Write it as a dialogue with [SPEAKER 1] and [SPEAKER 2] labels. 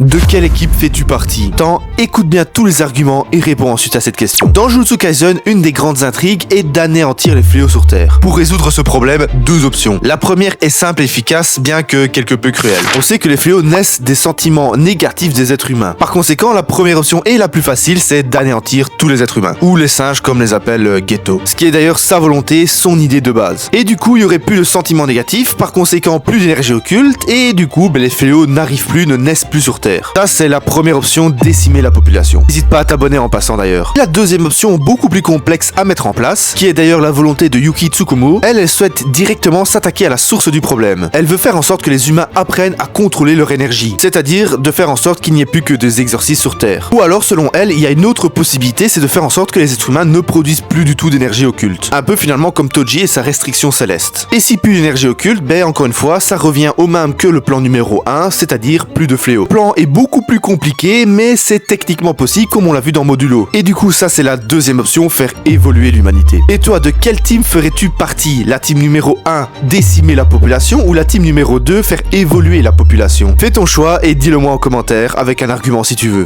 [SPEAKER 1] De quelle équipe fais-tu partie? Écoute bien tous les arguments et réponds ensuite à cette question. Dans Jujutsu Kaisen, une des grandes intrigues est d'anéantir les fléaux sur Terre. Pour résoudre ce problème, deux options. La première est simple et efficace, bien que quelque peu cruelle. On sait que les fléaux naissent des sentiments négatifs des êtres humains. Par conséquent, la première option et la plus facile, c'est d'anéantir tous les êtres humains. Ou les singes comme les appelle Geto. Ce qui est d'ailleurs sa volonté, son idée de base. Et du coup, il y aurait plus de sentiments négatifs, par conséquent plus d'énergie occulte, et du coup, les fléaux n'arrivent plus, ne naissent plus sur Terre. Ça, c'est la première option, décimer la population. N'hésite pas à t'abonner en passant d'ailleurs. La deuxième option, beaucoup plus complexe à mettre en place, qui est d'ailleurs la volonté de Yuki Tsukumo, elle souhaite directement s'attaquer à la source du problème. Elle veut faire en sorte que les humains apprennent à contrôler leur énergie, c'est-à-dire de faire en sorte qu'il n'y ait plus que des exorcismes sur Terre. Ou alors, selon elle, il y a une autre possibilité, c'est de faire en sorte que les êtres humains ne produisent plus du tout d'énergie occulte. Un peu finalement comme Toji et sa restriction céleste. Et si plus d'énergie occulte, encore une fois, ça revient au même que le plan numéro 1, c'est-à-dire plus de fléaux. Le plan est beaucoup plus compliqué, mais c'est techniquement possible comme on l'a vu dans Modulo. Et du coup, ça c'est la deuxième option, faire évoluer l'humanité. Et toi, de quelle team ferais-tu partie? La team numéro 1, décimer la population, ou la team numéro 2, faire évoluer la population? Fais ton choix et dis-le moi en commentaire avec un argument si tu veux.